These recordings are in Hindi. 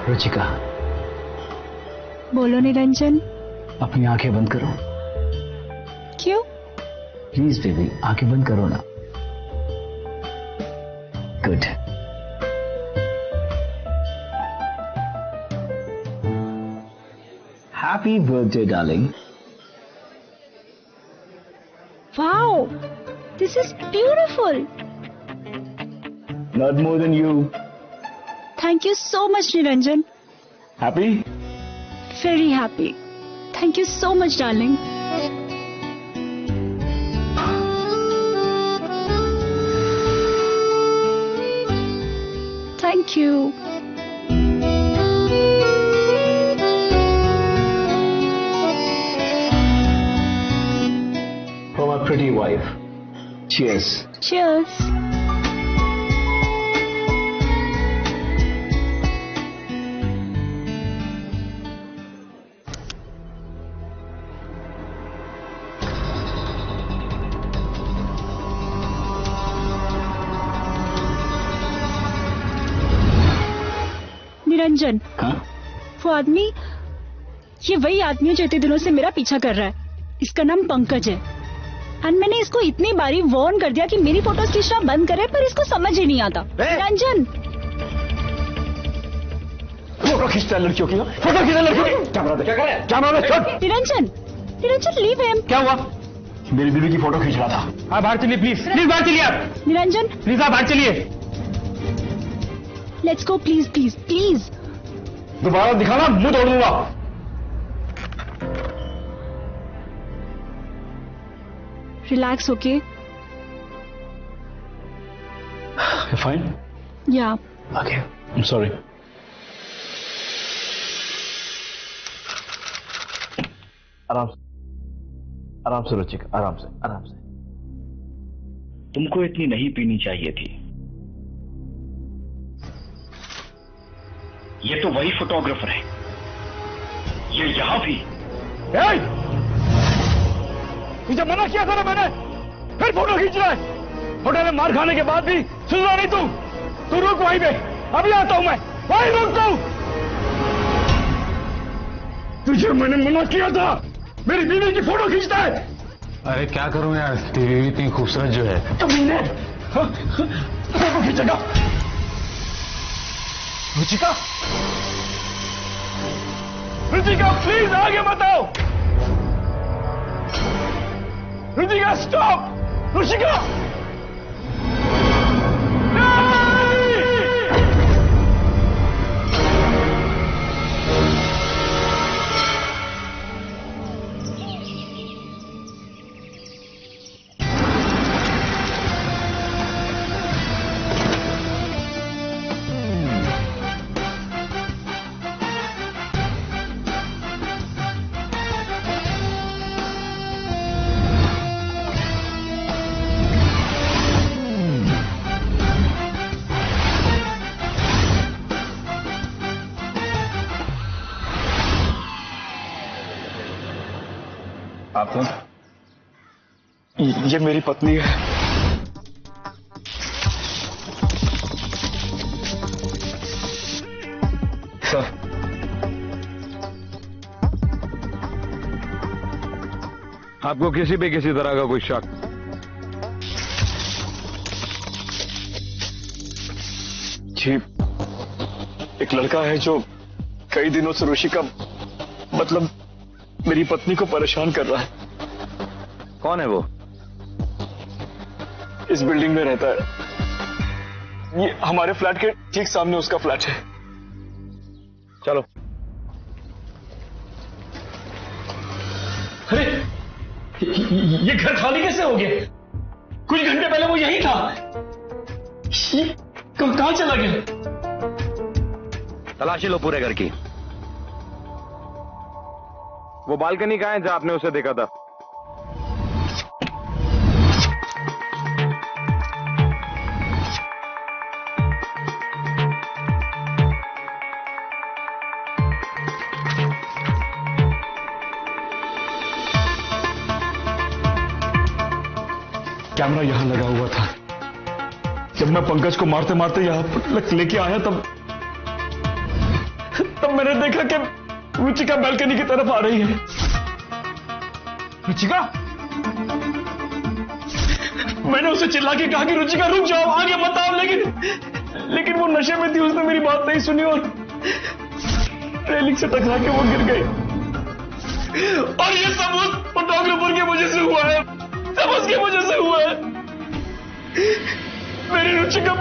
रुचिका, बोलो निरंजन। अपनी आंखें बंद करो। क्यों? प्लीज बेबी, आंखें बंद करो ना। Good. Happy birthday darling. Wow, this is beautiful. Not more than you. Thank you so much, Niranjan. Happy? Very happy. Thank you so much, darling. Thank you. For my pretty wife. Cheers. Cheers. Niranjan, हाँ? वो आदमी, ये वही आदमी है जो इतने दिनों से मेरा पीछा कर रहा है। इसका नाम पंकज है। और मैंने इसको इतनी बारी वार्न कर दिया कि मेरी फोटोज खींचना बंद करे, पर इसको समझ ही नहीं आता। निरंजन, फोटो खींचता है लड़कियों की, फोटो खींचता है लड़कियों की। कैमरा दे, क्या करे? कैमरा दे, छोड़। Niranjan, Niranjan leave him. क्या हुआ? मेरी बीवी की फोटो खींच रहा था। हाँ, बाहर चलिए प्लीज, प्लीज बाहर चलिए आप। निरंजन, प्लीज आप बाहर चलिए। Let's go, please please please. दोबारा दिखाना, मुंह तोड़ दूंगा। Relax, okay? फाइन? या। Okay, I am sorry. आराम से, आराम से रुचिका, आराम से, आराम से। तुमको इतनी नहीं पीनी चाहिए थी। ये तो वही फोटोग्राफर है, ये यहां भी। मुझे मना किया था ना मैंने, फिर फोटो खींच रहा है। होटल में मार खाने के बाद भी सुन रहा नहीं तू रुक वहीं पे, अभी आता हूं मैं, वहीं रुकता हूं। तुझे मैंने मना किया था, मेरी बीवी की फोटो खींचता है। अरे क्या करूं यार, तेरी इतनी खूबसूरत जो है। कमीने, फोटो खींचेगा। रुचिका, रुचिका प्लीज आगे मत आओ। रुचिका स्टॉप, रुचिका। आप ये मेरी पत्नी है। सर, आपको किसी पे किसी तरह का कोई शक? जी, एक लड़का है जो कई दिनों से रुचिका, मतलब मेरी पत्नी को परेशान कर रहा है। कौन है वो? इस बिल्डिंग में रहता है। ये हमारे फ्लैट के ठीक सामने उसका फ्लैट है। चलो। अरे, ये घर खाली कैसे हो गया? कुछ घंटे पहले वो यहीं था। ये कहां चला गया? तलाशी लो पूरे घर की। वो बालकनी कहाँ है जहां आपने उसे देखा था? कैमरा यहां लगा हुआ था। जब मैं पंकज को मारते मारते यहां लेके आया तब तब मैंने देखा कि रुचिका बालकनी की तरफ आ रही है। रुचिका? मैंने उसे चिल्ला के कहा कि रुचिका रुक जाओ, आगे मत आओ, लेकिन वो नशे में थी, उसने मेरी बात नहीं सुनी और रेलिंग से टकरा के वो गिर गई। और ये सब उस फोटोग्राफर की वजह से हुआ है, सब उसकी वजह से हुआ है। मेरी रुचिका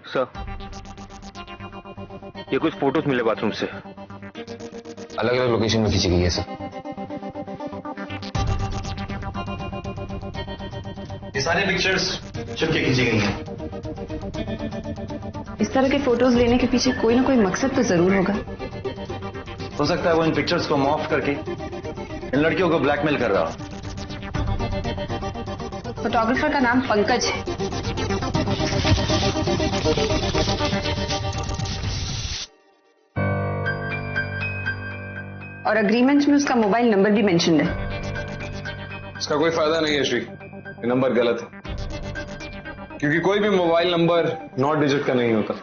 सर, ये कुछ फोटोज मिले बाथरूम से। अलग अलग लोकेशन में खींची गई है सर। ये सारी पिक्चर्स छुपके खींची गई हैं। इस तरह के फोटोज लेने के पीछे कोई ना कोई मकसद तो जरूर होगा। हो सकता है वो इन पिक्चर्स को मॉर्फ करके इन लड़कियों को ब्लैकमेल कर रहा हो। फोटोग्राफर का नाम पंकज है। और अग्रीमेंट में उसका मोबाइल नंबर भी मेंशन है। इसका कोई फायदा नहीं है श्री, ये नंबर गलत है, क्योंकि कोई भी मोबाइल नंबर 9 डिजिट का नहीं होता।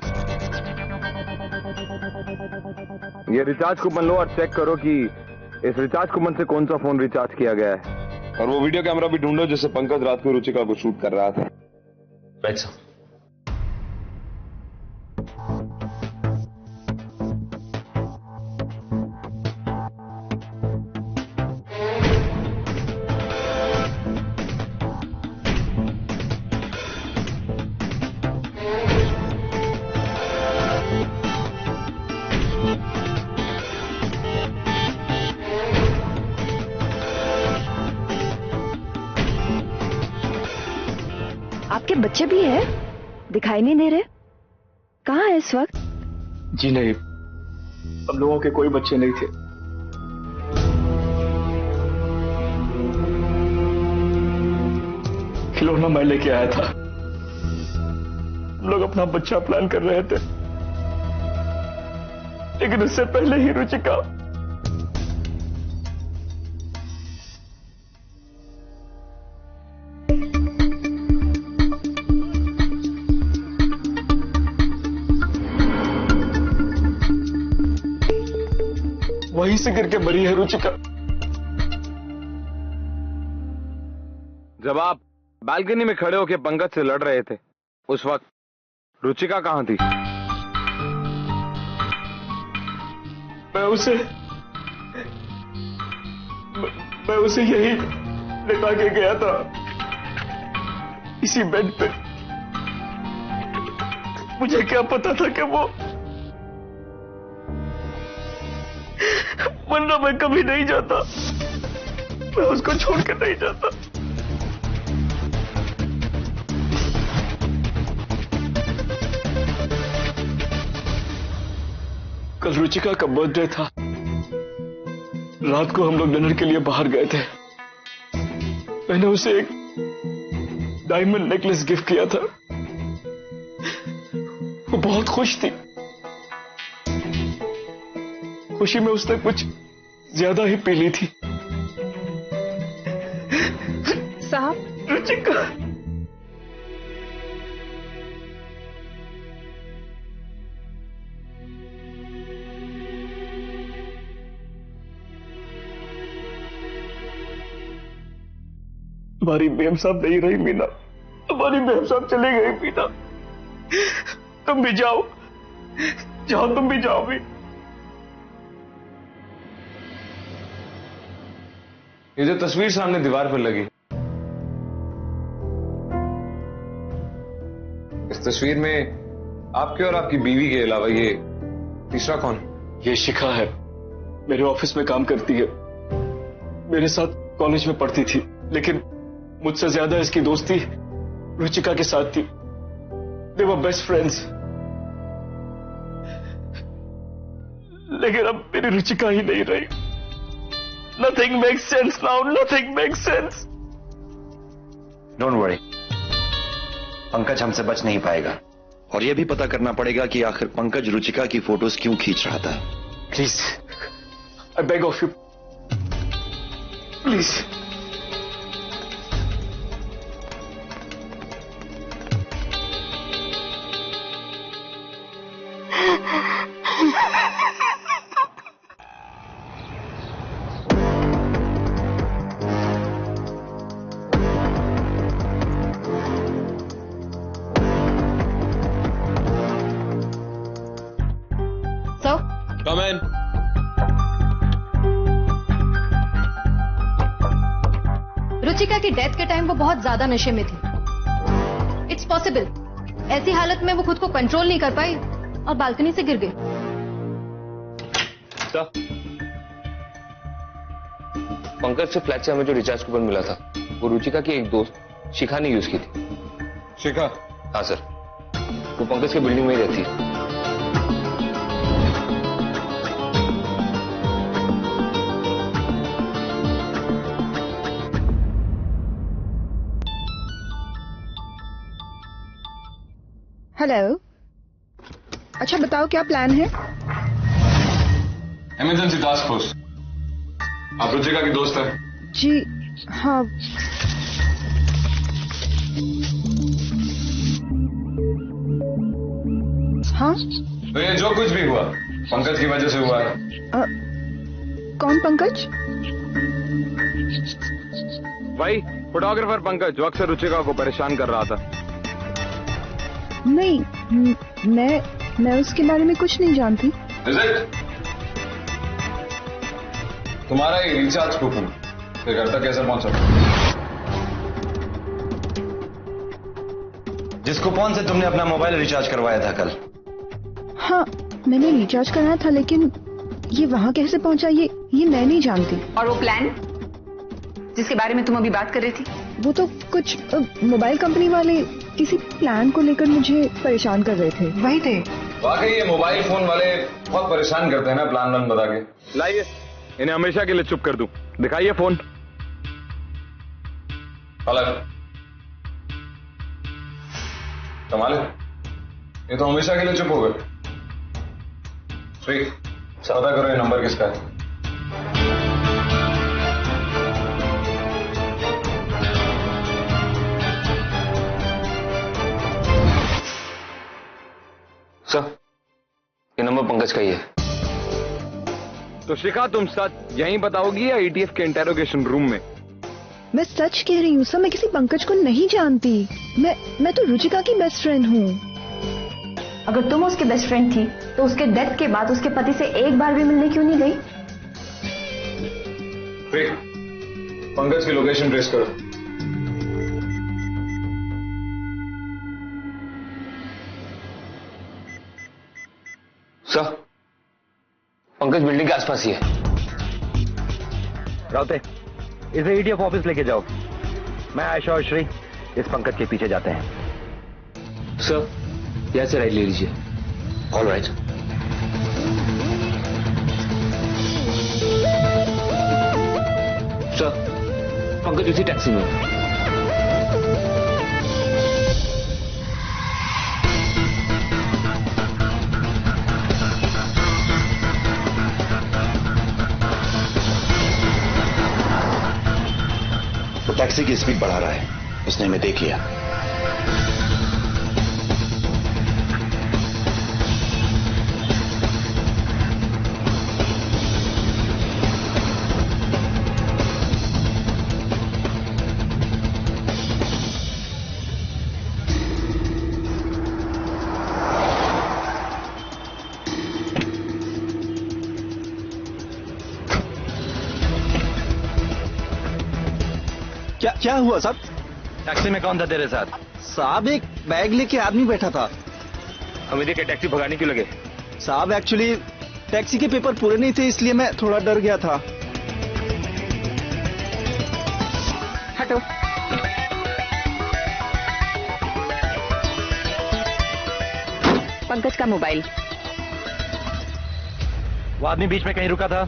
ये रिचार्ज कूपन लो और चेक करो कि इस रिचार्ज कूपन से कौन सा फोन रिचार्ज किया गया है। और वो वीडियो कैमरा भी ढूंढो जिससे पंकज रात को रुचिका को शूट कर रहा था। Right sir. आपके बच्चे भी हैं? दिखाई नहीं दे रहे। कहाँ है इस वक्त? जी नहीं, हम लोगों के कोई बच्चे नहीं थे। खिलौना मैं लेके आया था। हम लोग अपना बच्चा प्लान कर रहे थे, लेकिन उससे पहले ही रुचिका वहीं से गिर के मरी है। रुचिका, जब आप बालकनी में खड़े होकर पंकज से लड़ रहे थे, उस वक्त रुचिका कहां थी? मैं उसे यही लेटा के गया था, इसी बेड पे। मुझे क्या पता था कि वो, वरना मैं कभी नहीं जाता, मैं उसको छोड़ के नहीं जाता। कल रुचिका का बर्थडे था। रात को हम लोग डिनर के लिए बाहर गए थे। मैंने उसे एक डायमंड नेकलेस गिफ्ट किया था। वो बहुत खुश थी। खुशी में उसने कुछ ज्यादा ही पी ली थी। साहब, रुचिका, हमारी बेगम साहब नहीं रही मीना, हमारी बेगम साहब चले गई मीना। तुम भी जाओ, तुम भी जाओ भी। ये जो तस्वीर सामने दीवार पर लगी, इस तस्वीर में आपके और आपकी बीवी के अलावा ये तीसरा कौन? ये शिखा है, मेरे ऑफिस में काम करती है, मेरे साथ कॉलेज में पढ़ती थी, लेकिन मुझसे ज्यादा इसकी दोस्ती रुचिका के साथ थी। They were best friends। लेकिन अब मेरी रुचिका ही नहीं रही। Nothing makes sense now, nothing makes sense। Don't worry, Pankaj हमसे बच नहीं पाएगा। और यह भी पता करना पड़ेगा कि आखिर पंकज रुचिका की फोटोज क्यों खींच रहा था। Please, I beg of you, please. Come in. Ruchika की डेथ के टाइम वो बहुत ज्यादा नशे में थी। इट्स पॉसिबल ऐसी हालत में वो खुद को कंट्रोल नहीं कर पाई और बालकनी से गिर गई। सर, पंकज से फ्लैट से हमें जो रिचार्ज कूपन मिला था वो रुचिका की एक दोस्त शिखा ने यूज की थी। शिखा? हाँ सर, वो पंकज के बिल्डिंग में ही रहती है। हेलो, अच्छा बताओ क्या प्लान है? Emergency task force. आप रुचिका की दोस्त है? जी हाँ। हाँ, तो ये जो कुछ भी हुआ पंकज की वजह से हुआ है। कौन पंकज? भाई फोटोग्राफर पंकज जो अक्सर रुचिका को परेशान कर रहा था। नहीं, मैं उसके बारे में कुछ नहीं जानती। Is it? तुम्हारा ये रिचार्ज कूपन ये घर तक कैसे पहुंचा? जिस कूपन से तुमने अपना मोबाइल रिचार्ज करवाया था कल। हाँ, मैंने रिचार्ज कराया था, लेकिन ये वहाँ कैसे पहुँचा ये मैं नहीं जानती। और वो प्लान जिसके बारे में तुम अभी बात कर रही थी? वो तो कुछ मोबाइल कंपनी वाले किसी प्लान को लेकर मुझे परेशान कर रहे थे। वही थे। वाकई ये मोबाइल फोन वाले बहुत परेशान करते हैं ना, प्लान वान बता के। लाइए, इन्हें हमेशा के लिए चुप कर दूं। दिखाइए फोन। अलग कमाल है, ये तो हमेशा के लिए चुप हो गए। श्री, पता करो ये नंबर किसका है। सर, ये नंबर पंकज का ही है। तो शिखा तुम सच यहीं बताओगी या एटीएफ के इंटेरोगेशन रूम में? मैं सच कह रही हूँ सर, मैं किसी पंकज को नहीं जानती। मैं तो रुचिका की बेस्ट फ्रेंड हूँ। अगर तुम उसकी बेस्ट फ्रेंड थी तो उसके डेथ के बाद उसके पति से एक बार भी मिलने क्यों नहीं गई? पंकज की लोकेशन ट्रेस करो। सर, पंकज बिल्डिंग के आसपास ही है। राउते, इसे ईडीएफ ऑफिस लेके जाओ। मैं आयशा और श्री इस पंकज के पीछे जाते हैं। सर, यहाँ से राइट ले लीजिए। All right. सर, पंकज उसी टैक्सी में है। टैक्सी की स्पीड बढ़ा रहा है, उसने हमें देख लिया। क्या हुआ साहब? टैक्सी में कौन था तेरे साथ? साहब, एक बैग लेके आदमी बैठा था। हमें देख के टैक्सी भगाने क्यों लगे? साहब, एक्चुअली टैक्सी के पेपर पूरे नहीं थे, इसलिए मैं थोड़ा डर गया था। हटो। पंकज का मोबाइल। वो आदमी बीच में कहीं रुका था?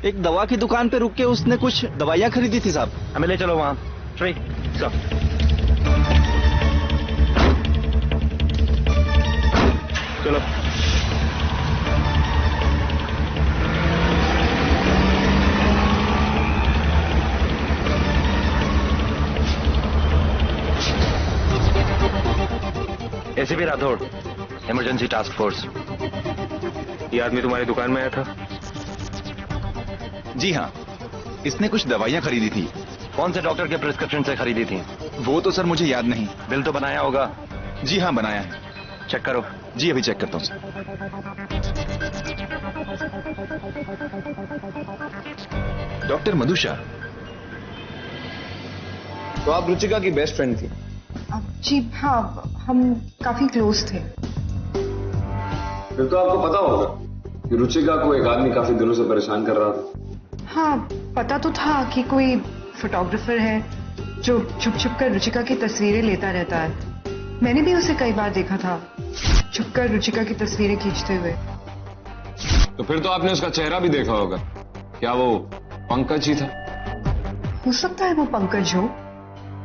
एक दवा की दुकान पे रुक के उसने कुछ दवाइयाँ खरीदी थी साहब। हमें ले चलो वहां। श्री, सर। चलो। ACP Rathore, emergency task force. ये आदमी तुम्हारी दुकान में आया था? जी हाँ, इसने कुछ दवाइयाँ खरीदी थी। कौन से डॉक्टर के प्रिस्क्रिप्शन से खरीदी थी? वो तो सर मुझे याद नहीं। बिल तो बनाया होगा? जी हाँ, बनाया है। चेक करो। जी अभी चेक करता हूँ सर। डॉक्टर मधुषा, तो आप रुचिका की बेस्ट फ्रेंड थी? जी हाँ, हम काफी क्लोज थे। फिर तो आपको पता होगा कि रुचिका को एक आदमी काफी दिनों से परेशान कर रहा था। हाँ, पता तो था कि कोई फोटोग्राफर है जो छुप छुप कर रुचिका की तस्वीरें लेता रहता है। मैंने भी उसे कई बार देखा था छुपकर रुचिका की तस्वीरें खींचते हुए। तो फिर तो आपने उसका चेहरा भी देखा होगा। क्या वो पंकज ही था? हो सकता है वो पंकज हो,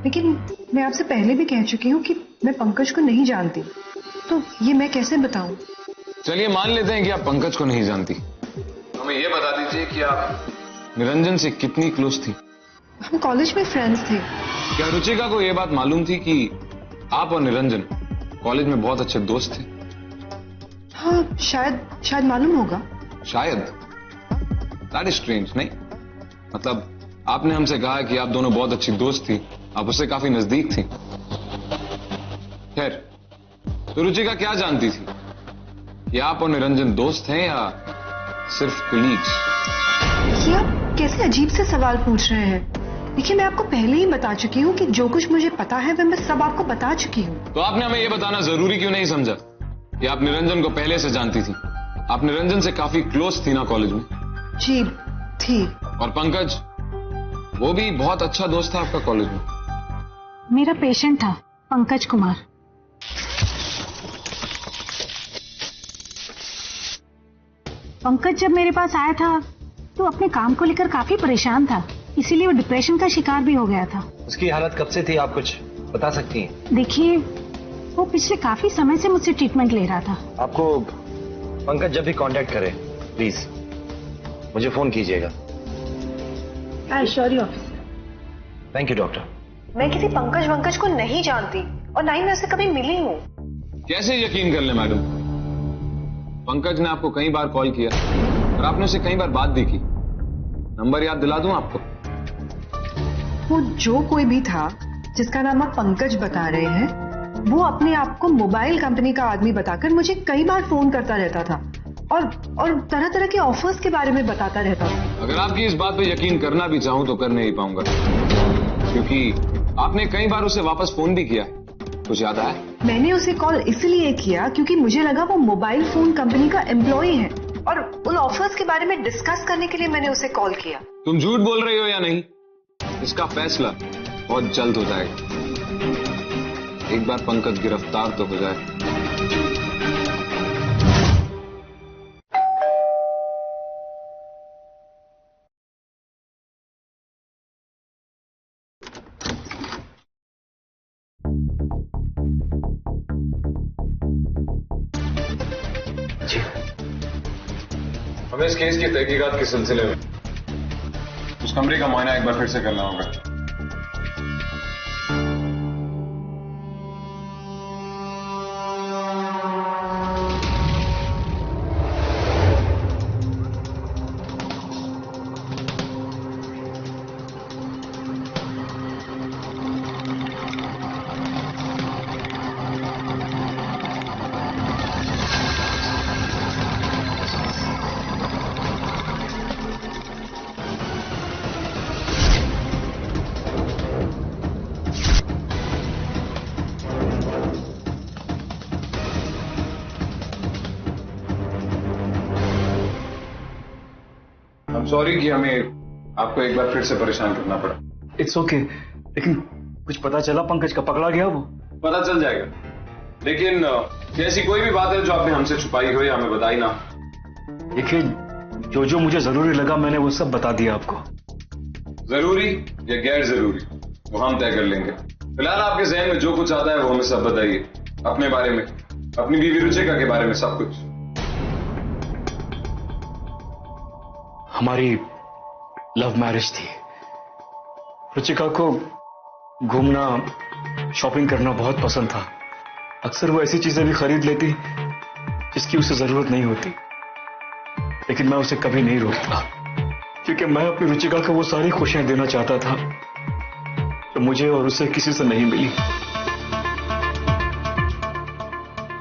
लेकिन मैं आपसे पहले भी कह चुकी हूँ कि मैं पंकज को नहीं जानती, तो ये मैं कैसे बताऊं? चलिए मान लेते हैं कि आप पंकज को नहीं जानती। हमें ये बता दीजिए कि आप निरंजन से कितनी क्लोज थी? हम कॉलेज में फ्रेंड्स थे। क्या रुचिका को यह बात मालूम थी कि आप और निरंजन कॉलेज में बहुत अच्छे दोस्त थे? हाँ, शायद मालूम होगा। शायद? दैट इज स्ट्रेंज, नहीं? मतलब आपने हमसे कहा कि आप दोनों बहुत अच्छी दोस्त थी, आप उससे काफी नजदीक थी। खैर, तो रुचिका क्या जानती थी कि आप और निरंजन दोस्त हैं या सिर्फ कलीग्स? ये आप कैसे अजीब से सवाल पूछ रहे हैं? देखिए, मैं आपको पहले ही बता चुकी हूँ कि जो कुछ मुझे पता है वह मैं सब आपको बता चुकी हूँ। तो आपने हमें यह बताना जरूरी क्यों नहीं समझा कि आप निरंजन को पहले से जानती थी? आप निरंजन से काफी क्लोज थी ना कॉलेज में? जी थी। और पंकज, वो भी बहुत अच्छा दोस्त था आपका कॉलेज में? मेरा पेशेंट था पंकज कुमार। पंकज जब मेरे पास आया था तो अपने काम को लेकर काफी परेशान था, इसीलिए वो डिप्रेशन का शिकार भी हो गया था। उसकी हालत कब से थी, आप कुछ बता सकती हैं? देखिए, वो पिछले काफी समय से मुझसे ट्रीटमेंट ले रहा था। आपको पंकज जब भी कांटेक्ट करे प्लीज मुझे फोन कीजिएगा। I sure you officer. Thank you doctor. मैं किसी पंकज वंकज को नहीं जानती और ना ही मैं उससे कभी मिली हूँ। कैसे यकीन कर ले मैडम? पंकज ने आपको कई बार कॉल किया और आपने उसे कई बार बात भी की। नंबर याद दिला दूं आपको? वो जो कोई भी था जिसका नाम आप पंकज बता रहे हैं, वो अपने आप को मोबाइल कंपनी का आदमी बताकर मुझे कई बार फोन करता रहता था और तरह तरह के ऑफर्स के बारे में बताता रहता था। अगर आपकी इस बात पे यकीन करना भी चाहूं तो कर नहीं पाऊंगा, क्योंकि आपने कई बार उसे वापस फोन भी किया। कुछ याद आया? मैंने उसे कॉल इसलिए किया क्योंकि मुझे लगा वो मोबाइल फोन कंपनी का एम्प्लॉय है और उन ऑफर्स के बारे में डिस्कस करने के लिए मैंने उसे कॉल किया। तुम झूठ बोल रही हो या नहीं, इसका फैसला बहुत जल्द हो जाएगा। एक बार पंकज गिरफ्तार तो हो जाए। हमें इस केस की तहकीकात के सिलसिले में उस कमरे का मुआयना एक बार फिर से करना होगा। सॉरी कि हमें आपको एक बार फिर से परेशान करना पड़ा। इट्स ओके, लेकिन कुछ पता चला पंकज का पकड़ा गया? वो पता चल जाएगा, लेकिन ऐसी कोई भी बात है जो आपने हमसे छुपाई हो या हमें बताई ना। देखिए, जो मुझे जरूरी लगा मैंने वो सब बता दिया आपको। जरूरी या गैर जरूरी वो हम तय कर लेंगे। फिलहाल आपके जहन में जो कुछ आता है वो हमें सब बताइए, अपने बारे में, अपनी बीवी रुचिका के बारे में सब कुछ। हमारी लव मैरिज थी। रुचिका को घूमना, शॉपिंग करना बहुत पसंद था। अक्सर वो ऐसी चीजें भी खरीद लेती जिसकी उसे जरूरत नहीं होती, लेकिन मैं उसे कभी नहीं रोकता, क्योंकि मैं अपनी रुचिका को वो सारी खुशियां देना चाहता था जो मुझे और उसे किसी से नहीं मिली।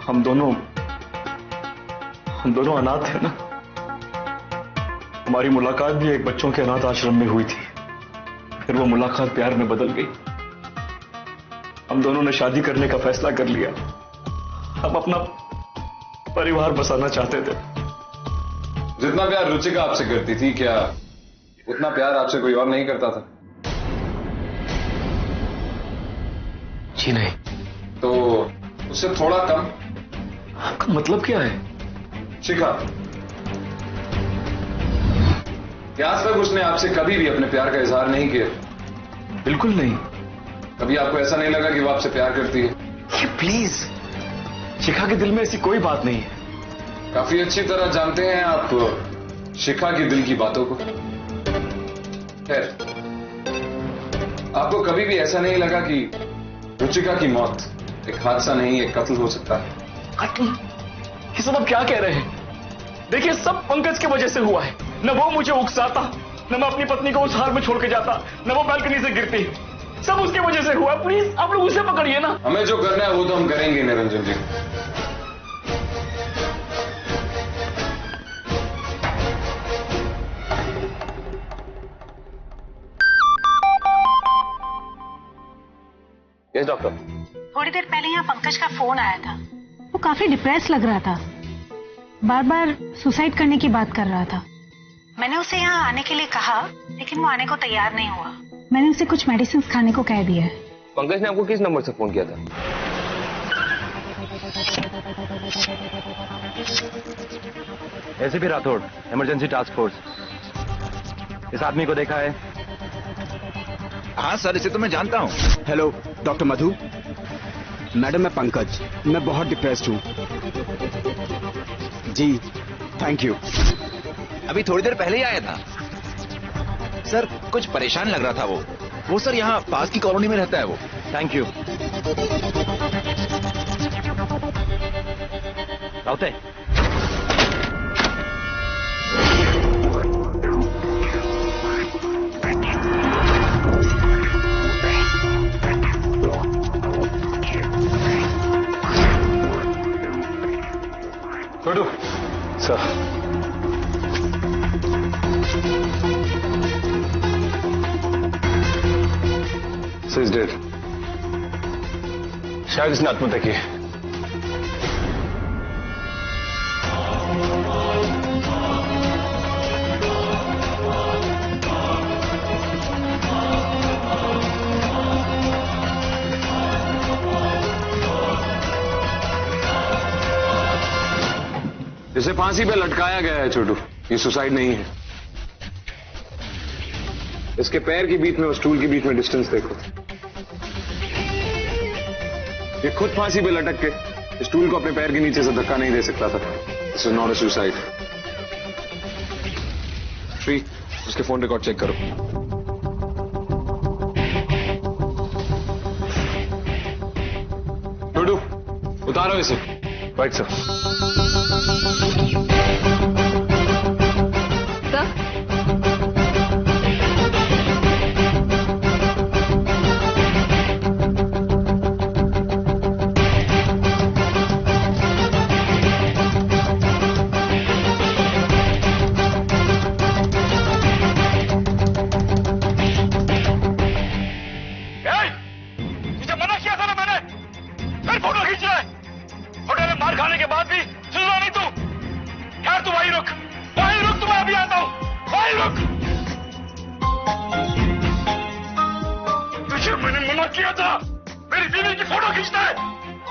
हम दोनों अनाथ हैं ना। हमारी मुलाकात भी एक बच्चों के अनाथ आश्रम में हुई थी, फिर वो मुलाकात प्यार में बदल गई। हम दोनों ने शादी करने का फैसला कर लिया। हम अपना परिवार बसाना चाहते थे। जितना प्यार रुचिका आपसे करती थी, क्या उतना प्यार आपसे कोई और नहीं करता था? जी नहीं। तो उससे थोड़ा कम? आपका मतलब क्या है? शिखा, क्या आज तक उसने आपसे कभी भी अपने प्यार का इजहार नहीं किया? बिल्कुल नहीं। कभी आपको ऐसा नहीं लगा कि वो आपसे प्यार करती है? ये प्लीज, शिखा के दिल में ऐसी कोई बात नहीं है। काफी अच्छी तरह जानते हैं आप शिखा के दिल की बातों को। खैर, आपको कभी भी ऐसा नहीं लगा कि रुचिका की मौत एक हादसा नहीं, एक कत्ल हो सकता है? कत्ल? ये सब आप क्या कह रहे हैं? देखिए, सब पंकज की वजह से हुआ है। न वो मुझे उकसाता, न मैं अपनी पत्नी को उस हाल में छोड़ के जाता, न वो बालकनी से गिरती। सब उसकी वजह से हुआ। प्लीज आप लोग उसे पकड़िए ना। हमें जो करना है वो तो हम करेंगे निरंजन जी। Yes doctor. थोड़ी देर पहले यहाँ पंकज का फोन आया था। वो काफी डिप्रेस लग रहा था, बार बार सुसाइड करने की बात कर रहा था। मैंने उसे यहाँ आने के लिए कहा, लेकिन वो आने को तैयार नहीं हुआ। मैंने उसे कुछ मेडिसिन खाने को कह दिया है। पंकज ने आपको किस नंबर से फोन किया था? ACP Rathore, emergency task force. इस आदमी को देखा है? हाँ सर, इसे तो मैं जानता हूँ। हेलो डॉक्टर मधु। मैडम, मैं पंकज, मैं बहुत डिप्रेस्ड हूँ। जी थैंक यू। अभी थोड़ी देर पहले ही आया था सर। कुछ परेशान लग रहा था वो सर यहाँ पास की कॉलोनी में रहता है वो। Thank you. राउते, Chhotu sir, So he's dead. शायद इसने आत्महत्या की है। इसे फांसी पे लटकाया गया है छोटू, ये सुसाइड नहीं है। इसके पैर के बीच में और स्टूल के बीच में डिस्टेंस देखो। ये खुद फांसी पे लटक के स्टूल को अपने पैर के नीचे से धक्का नहीं दे सकता था। This is not a suicide. Shri, उसके फोन रिकॉर्ड चेक करो। छोटू, उतारो इसे। Right sir.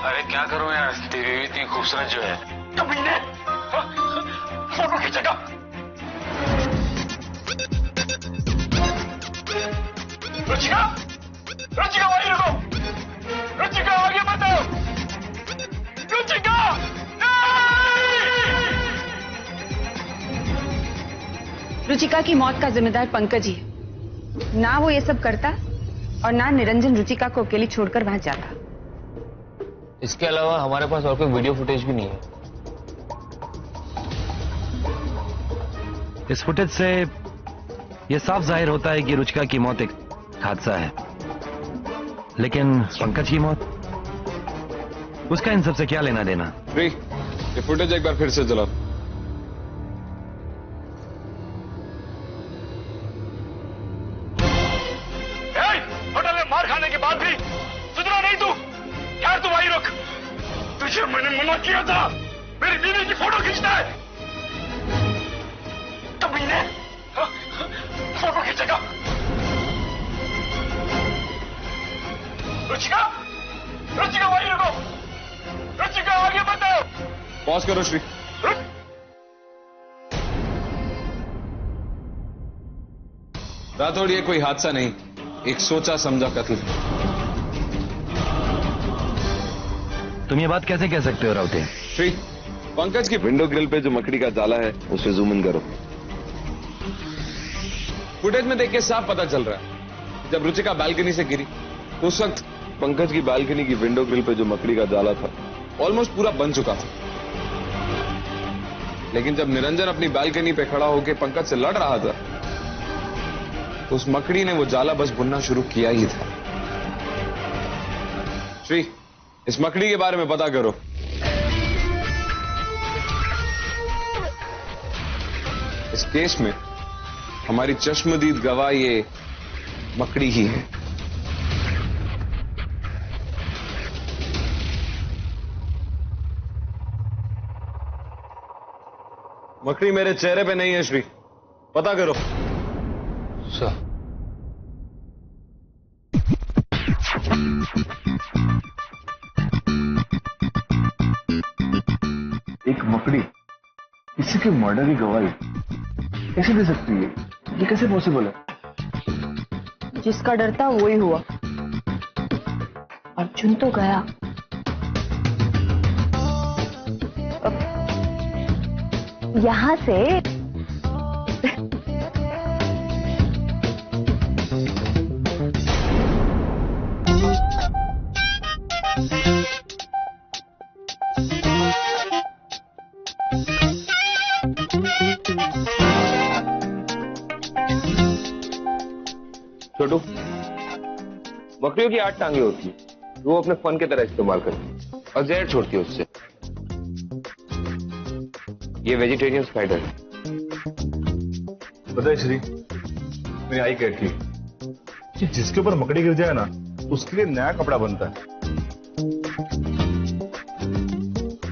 अरे क्या करूं यार, तेरी बीवी इतनी खूबसूरत जो है। कमीने, फोटो खींचेगा। रुचिका, रुचिका वहीं रुको। रुचिका आगे मत आओ। रुचिका। रुचिका की मौत का जिम्मेदार पंकज ही है। ना वो ये सब करता और ना निरंजन रुचिका को अकेली छोड़कर वहां जाता। इसके अलावा हमारे पास और कोई वीडियो फुटेज भी नहीं है। इस फुटेज से यह साफ जाहिर होता है कि रुचिका की मौत एक हादसा है, लेकिन पंकज की मौत, उसका इन सबसे क्या लेना देना? ये फुटेज एक बार फिर से चलाओ। होटल में मार खाने के बाद भी सुधरा नहीं तू? यार तू वहीं रुक, तुझे मैंने मना किया था मेरी बीवी की फोटो खींचना है। कमीने, फोटो खींचेगा। रुचिका, रुचिका वहीं रुको, रुचिका आगे बताओ। पॉज करो श्री। राठौड़, ये कोई हादसा नहीं, एक सोचा समझा कत्ल। तुम ये बात कैसे कह सकते हो राउते? श्री, पंकज की विंडो ग्रिल पे जो मकड़ी का जाला है उसे जूम इन करो। फुटेज में देख के साफ पता चल रहा है जब रुचिका बालकनी से गिरी तो उस वक्त पंकज की बालकनी की विंडो ग्रिल पे जो मकड़ी का जाला था ऑलमोस्ट पूरा बन चुका था। लेकिन जब निरंजन अपनी बालकनी पे खड़ा होकर पंकज से लड़ रहा था तो उस मकड़ी ने वो जाला बस बुनना शुरू किया ही था। श्री, इस मकड़ी के बारे में पता करो। इस केस में हमारी चश्मदीद गवाह ये मकड़ी ही है। मकड़ी मेरे चेहरे पे नहीं है श्री, पता करो। सर, एक मकड़ी किसी के मर्डर की गवाही कैसे दे सकती है? ये कैसे पॉसिबल है? जिसका डर था वो ही हुआ। अर्जुन तो गया, यहां से छोटू, बकरियों की 8 टांगे होती है, वो अपने फन की तरह इस्तेमाल करती है और जहर छोड़ती है उससे। ये वेजिटेरियन स्पाइडर है। पता है श्री, मेरी आई कहती है कि जिसके ऊपर मकड़ी गिर जाए ना उसके लिए नया कपड़ा बनता है।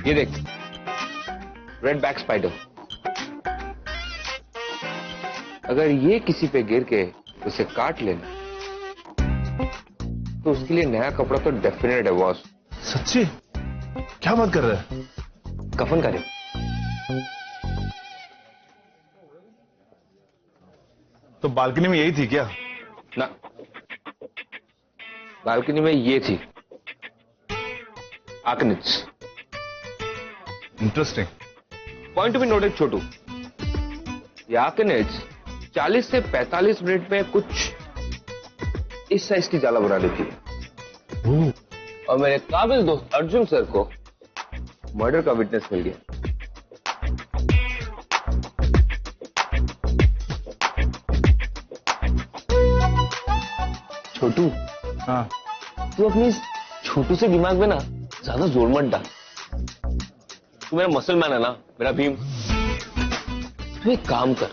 ये देख, रेड बैक स्पाइडर। अगर ये किसी पे गिर के उसे काट लेना तो उसके लिए नया कपड़ा तो डेफिनेट है बॉस। सच्ची? क्या बात कर रहा है? कफन करे। तो बालकनी में यही थी क्या? ना, बालकनी में ये थी आर्कनिच। Interesting point to be noted Chhotu, ये आर्कनिच 40 से 45 मिनट में कुछ इस साइज की जाला बना देती है। और मेरे काबिल दोस्त अर्जुन सर को मर्डर का विटनेस मिल गया। छोटू, हाँ, तू अपनी इस छोटू से दिमाग में ना ज्यादा जोर मत डाल। तू मेरा मसल मैन है ना, मेरा भीम। तू एक काम कर,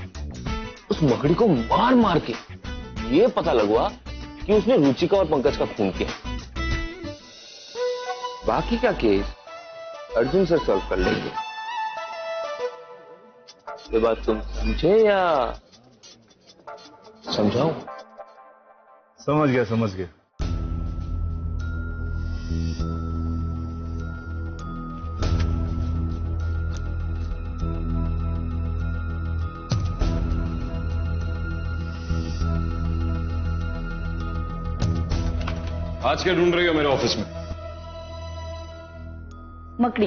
उस मकड़ी को मार मार के ये पता लगवा कि उसने रुचिका और पंकज का खून किया। बाकी का केस अर्जुन से सॉल्व कर लेंगे। ये बात तुम समझे या समझाऊं? समझ गया, समझ गया। आज क्या ढूंढ रही हो मेरे ऑफिस में? मकड़ी,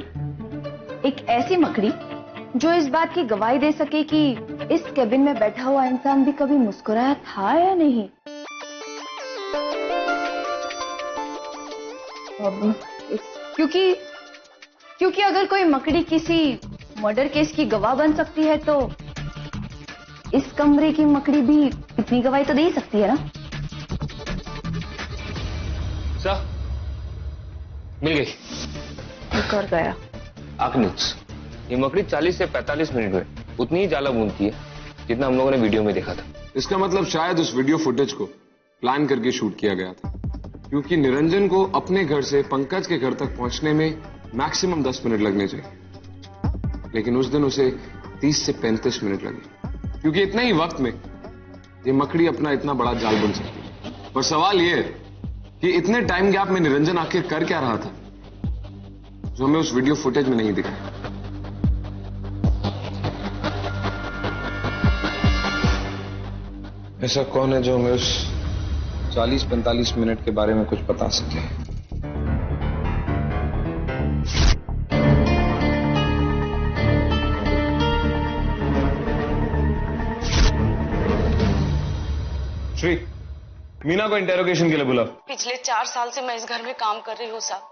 एक ऐसी मकड़ी जो इस बात की गवाही दे सके कि इस केबिन में बैठा हुआ इंसान भी कभी मुस्कुराया था या नहीं? अब क्योंकि अगर कोई मकड़ी किसी मर्डर केस की गवाह बन सकती है तो इस कमरे की मकड़ी भी इतनी गवाही तो दे ही सकती है ना? सर, मिल गई। कर गया। आखनिच, ये मकड़ी 40 से 45 मिनट में उतनी ही जाला बूंदती है जितना हम लोगों ने वीडियो में देखा था। इसका मतलब शायद उस वीडियो फुटेज को प्लान करके शूट किया गया था, क्योंकि निरंजन को अपने घर से पंकज के घर तक पहुंचने में मैक्सिमम 10 मिनट लगने चाहिए, लेकिन उस दिन उसे 30 से 35 मिनट लगे, क्योंकि इतने ही वक्त में ये मकड़ी अपना इतना बड़ा जाल बुन सकती है। पर सवाल ये है कि इतने टाइम गैप में निरंजन आखिर कर क्या रहा था जो हमें उस वीडियो फुटेज में नहीं दिखा। ऐसा कौन है जो हमें उस 40-45 मिनट के बारे में कुछ बता सके? श्री, मीना को इंटेरोगेशन के लिए बुला। पिछले 4 साल से मैं इस घर में काम कर रही हूँ साहब,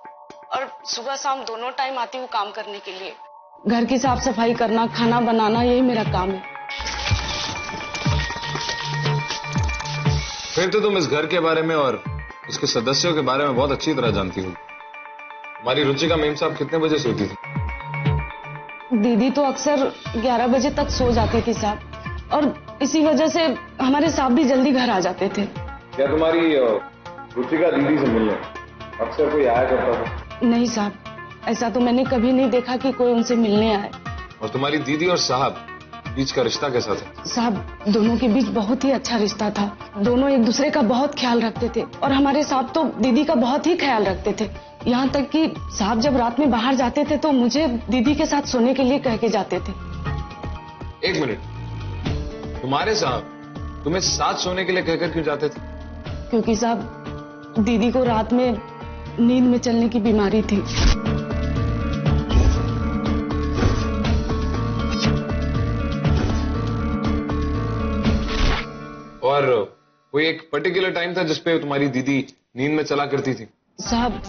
और सुबह शाम दोनों टाइम आती हूँ काम करने के लिए। घर की साफ सफाई करना, खाना बनाना, यही मेरा काम है। फिर तो तुम इस घर के बारे में और इसके सदस्यों के बारे में बहुत अच्छी तरह जानती हो। हमारी रुचिका मेम साहब कितने बजे सोती थी? दीदी तो अक्सर 11 बजे तक सो जाती थी साहब, और इसी वजह से हमारे साहब भी जल्दी घर आ जाते थे। क्या तुम्हारी रुचिका दीदी से मिलने अक्सर कोई आया करता था? नहीं साहब, ऐसा तो मैंने कभी नहीं देखा कि कोई उनसे मिलने आए। और तुम्हारी दीदी और साहब बीच का रिश्ता कैसा था? साहब, दोनों के बीच बहुत ही अच्छा रिश्ता था। दोनों एक दूसरे का बहुत ख्याल रखते थे, और हमारे साहब तो दीदी का बहुत ही ख्याल रखते थे। यहाँ तक कि साहब जब रात में बाहर जाते थे तो मुझे दीदी के साथ सोने के लिए कह के जाते थे। एक मिनट, तुम्हारे साहब तुम्हें साथ सोने के लिए कहकर क्यों जाते थे? क्योंकि साहब दीदी को रात में नींद में चलने की बीमारी थी। और कोई एक पर्टिकुलर टाइम था जिसपे तुम्हारी दीदी नींद में चला करती थी? साहब,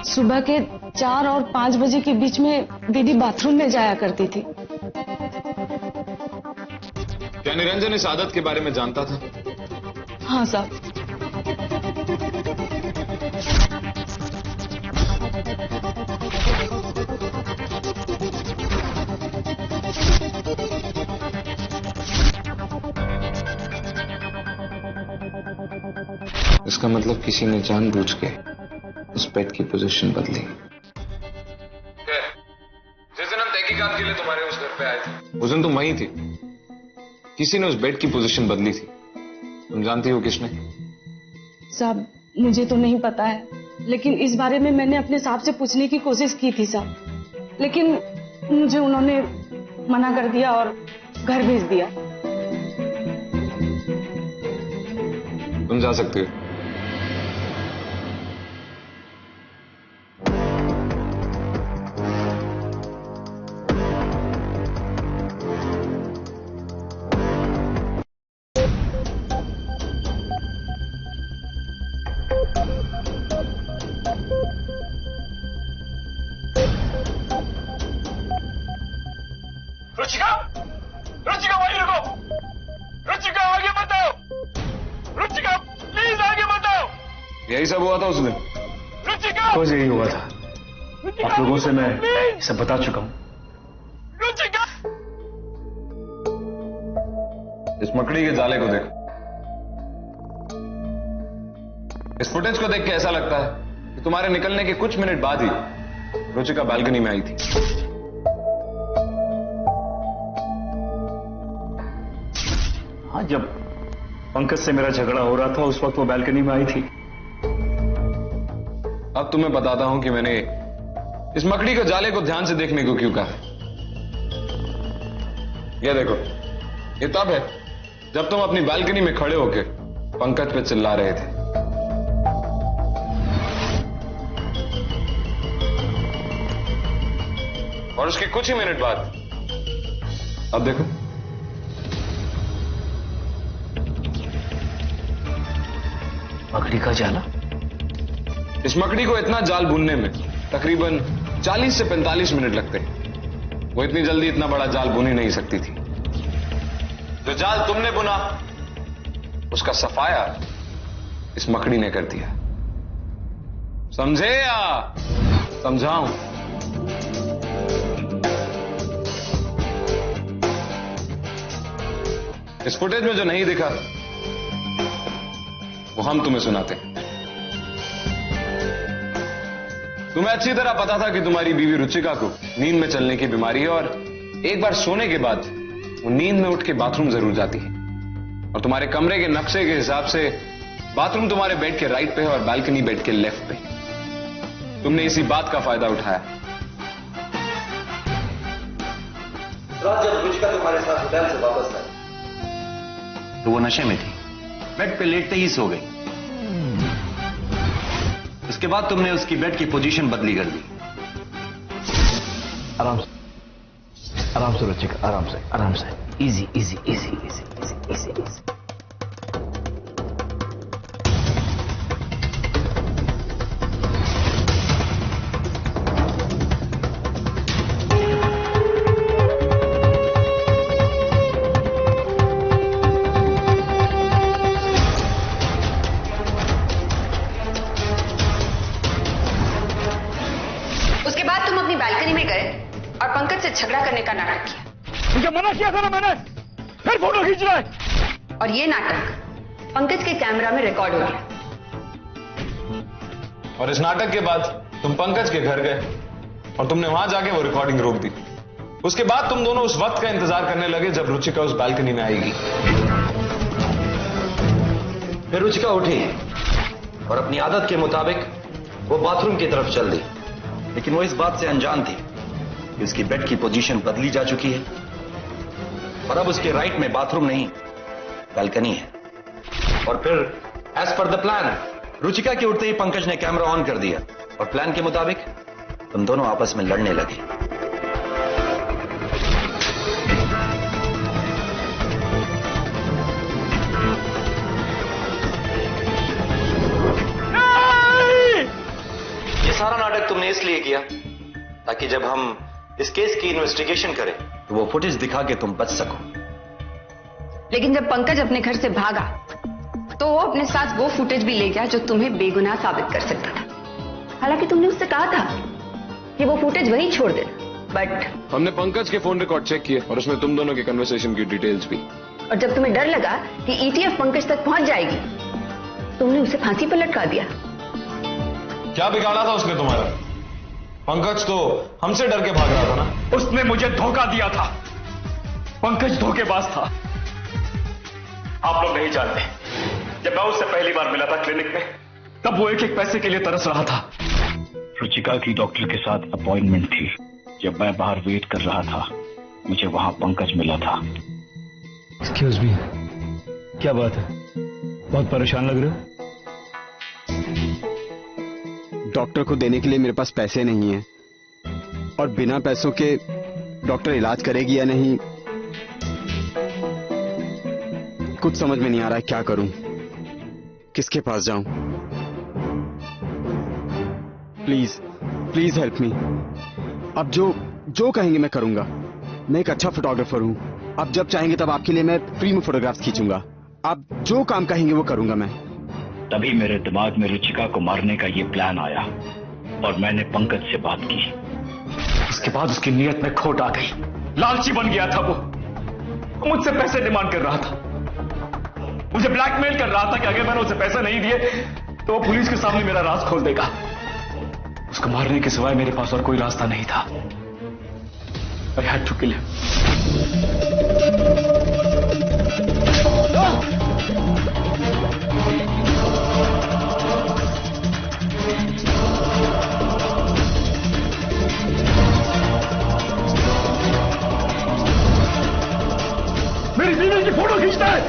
सुबह के 4 और 5 बजे के बीच में दीदी बाथरूम में जाया करती थी। क्या निरंजन इस आदत के बारे में जानता था? हाँ साहब। इसका मतलब किसी ने जानबूझ के उस बेड की पोजीशन बदली। जिस दिन हम तहकीकात के लिए तुम्हारे उस घर पे आए थे, उस दिन तुम वहीं थी। किसी ने उस बेड की पोजीशन बदली थी। तुम जानती हो किसने? साहब, मुझे तो नहीं पता है, लेकिन इस बारे में मैंने अपने साहब से पूछने की कोशिश की थी साहब, लेकिन मुझे उन्होंने मना कर दिया और घर भेज दिया। तुम जा सकते हो। रुचिका, रुचिका वहीं रुको। रुचिका आगे बताओ। रुचिका प्लीज आगे बताओ। यही सब हुआ था उस दिन? रुचिका, बस यही हुआ था। आप लोगों से मैं सब बता चुका हूं। रुचिका, इस मकड़ी के जाले को देखो। इस फुटेज को देख के ऐसा लगता है कि तुम्हारे निकलने के कुछ मिनट बाद ही रुचिका बालकनी में आई थी। हाँ, जब पंकज से मेरा झगड़ा हो रहा था उस वक्त वो बालकनी में आई थी। अब तुम्हें बताता हूं कि मैंने इस मकड़ी के जाले को ध्यान से देखने को क्यों कहा। यह देखो, ये तब है जब तुम अपनी बालकनी में खड़े होकर पंकज पे चिल्ला रहे थे। और उसके कुछ ही मिनट बाद अब देखो, मकड़ी का जाला? इस मकड़ी को इतना जाल बुनने में तकरीबन 40 से 45 मिनट लगते हैं। वो इतनी जल्दी इतना बड़ा जाल बुन ही नहीं सकती थी। जो जाल तुमने बुना उसका सफाया इस मकड़ी ने कर दिया। समझे या समझाऊं? इस फुटेज में जो नहीं दिखा वो हम तुम्हें सुनाते हैं। तुम्हें अच्छी तरह पता था कि तुम्हारी बीवी रुचिका को नींद में चलने की बीमारी है और एक बार सोने के बाद वो नींद में उठ के बाथरूम जरूर जाती है। और तुम्हारे कमरे के नक्शे के हिसाब से बाथरूम तुम्हारे बेड के राइट पे है और बालकनी बेड के लेफ्ट पे। तुमने इसी बात का फायदा उठाया। रात जब रुचिका तुम्हारे साथ होटल से वापस आई तो वो नशे में थी, बेड पे लेटते ही सो गई। उसके बाद तुमने उसकी बेड की पोजीशन बदली कर दी। आराम से रुचिका, आराम से। Easy easy easy easy easy easy easy. उसके बाद तुम अपनी बालकनी में गए और पंकज से झगड़ा करने का नाटक किया। मुझे मना किया था ना मैंने, फिर फोटो खींच रहा है। और ये नाटक पंकज के कैमरा में रिकॉर्ड हो गया। और इस नाटक के बाद तुम पंकज के घर गए और तुमने वहां जाके वो रिकॉर्डिंग रोक दी। उसके बाद तुम दोनों उस वक्त का इंतजार करने लगे जब रुचिका उस बालकनी में आएगी। फिर रुचिका उठी और अपनी आदत के मुताबिक वो बाथरूम की तरफ चल दी, लेकिन वो इस बात से अनजान थी कि उसकी बेड की पोजीशन बदली जा चुकी है और अब उसके राइट में बाथरूम नहीं बालकनी है। और फिर as per the plan Ruchika के उठते ही पंकज ने कैमरा ऑन कर दिया और प्लान के मुताबिक तुम दोनों आपस में लड़ने लगे। ये सारा नाटक तुमने इसलिए किया ताकि जब हम इस केस की इन्वेस्टिगेशन करें तो वो फुटेज दिखा के तुम बच सको। लेकिन जब पंकज अपने घर से भागा तो वो अपने साथ वो फुटेज भी ले गया जो तुम्हें बेगुनाह साबित कर सकता था। हालांकि तुमने उससे कहा था कि वो फुटेज वहीं छोड़ देना, बट हमने पंकज के फोन रिकॉर्ड चेक किए और उसमें तुम दोनों के कन्वर्सेशन की डिटेल्स भी। और जब तुम्हें डर लगा कि ईटीएफ पंकज तक पहुंच जाएगी, तुमने उसे फांसी पर लटका दिया। क्या बिगाड़ा था उसने तुम्हारा? पंकज तो हमसे डर के भाग रहा था ना। उसने मुझे धोखा दिया था। पंकज धोखेबाज था। आप लोग नहीं जानते, जब मैं उससे पहली बार मिला था क्लिनिक में, तब वो एक एक पैसे के लिए तरस रहा था। रुचिका की डॉक्टर के साथ अपॉइंटमेंट थी। जब मैं बाहर वेट कर रहा था, मुझे वहां पंकज मिला था। एक्सक्यूज मी, क्या बात है? बहुत परेशान लग रहे हो। डॉक्टर को देने के लिए मेरे पास पैसे नहीं हैं और बिना पैसों के डॉक्टर इलाज करेगी या नहीं, कुछ समझ में नहीं आ रहा है। क्या करूं, किसके पास जाऊं? Please please help me. अब जो कहेंगे मैं करूंगा। मैं एक अच्छा फोटोग्राफर हूं। अब जब चाहेंगे तब आपके लिए मैं फ्री में फोटोग्राफ्स खींचूंगा। आप जो काम कहेंगे वो करूंगा मैं। तभी मेरे दिमाग में रुचिका को मारने का ये प्लान आया और मैंने पंकज से बात की। उसके बाद उसकी नीयत में खोट आ गई। लालची बन गया था वो। मुझसे पैसे डिमांड कर रहा था, मुझे ब्लैकमेल कर रहा था कि अगर मैंने उसे पैसे नहीं दिए तो वो पुलिस के सामने मेरा राज खोल देगा। उसको मारने के सिवाय मेरे पास और कोई रास्ता नहीं था। I had to kill him. मेरी बीवी की फोटो खींचता है।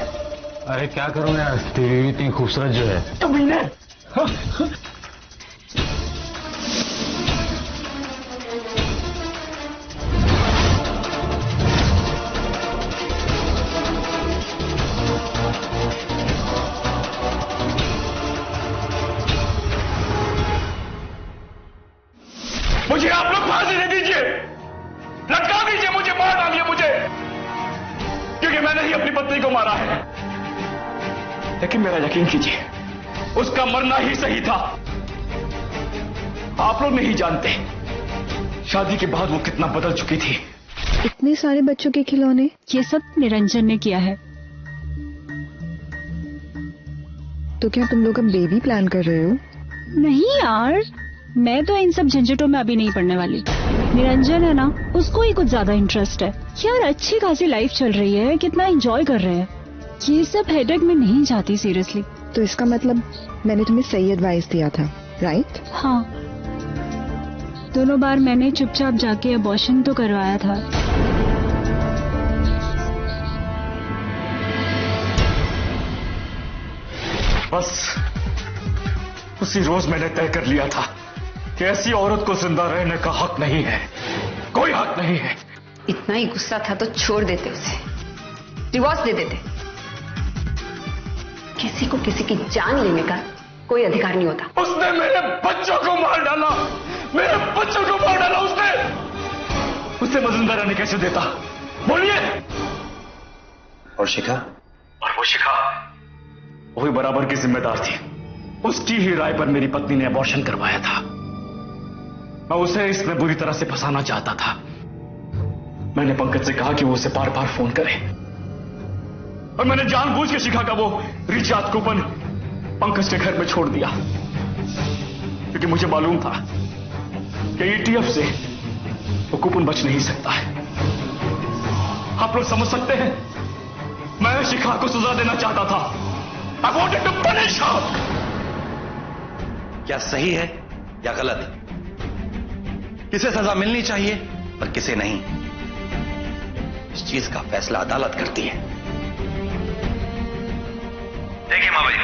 अरे क्या करूं यार, तेरी बीवी इतनी खूबसूरत जो है। तो मैंने मेरा यकीन कीजिए, उसका मरना ही सही था। आप लोग नहीं जानते शादी के बाद वो कितना बदल चुकी थी। इतने सारे बच्चों के खिलौने? ये सब निरंजन ने किया है। तो क्या तुम लोग अब बेबी प्लान कर रहे हो? नहीं यार, मैं तो इन सब झंझटों में अभी नहीं पड़ने वाली। निरंजन है ना, उसको ही कुछ ज्यादा इंटरेस्ट है। यार अच्छी खासी लाइफ चल रही है, कितना एंजॉय कर रहे हैं। ये सब हेडेक में नहीं जाती सीरियसली। तो इसका मतलब मैंने तुम्हें सही एडवाइस दिया था, राइट? हाँ, दोनों बार मैंने चुपचाप जाके अबॉर्शन तो करवाया था। बस उसी रोज मैंने तय कर लिया था कि ऐसी औरत को जिंदा रहने का हक नहीं है, कोई हक नहीं है। इतना ही गुस्सा था तो छोड़ देते उसे, डिवोर्स दे देते। किसी को किसी की जान लेने का कोई अधिकार नहीं होता। उसने मेरे बच्चों को मार डाला, मेरे बच्चों को मार डाला उसने। उसे मैं जिंदा रहने कैसे देता, बोलिए। और शिखा? और वो शिखा वही बराबर की जिम्मेदार थी। उसकी ही राय पर मेरी पत्नी ने अबॉर्शन करवाया था। मैं उसे इसमें बुरी तरह से फंसाना चाहता था। मैंने पंकज से कहा कि वो उसे बार बार फोन करे, और मैंने जानबूझ के शिखा का वो रिचार्ज कूपन पंकज के घर में छोड़ दिया, क्योंकि मुझे मालूम था कि ईटीएफ से वो कूपन बच नहीं सकता है। आप लोग समझ सकते हैं, मैं शिखा को सजा देना चाहता था। I wanted to punish her. क्या सही है या गलत? किसे सजा मिलनी चाहिए और किसे नहीं, इस चीज का फैसला अदालत करती है। देखिए माँ भाई,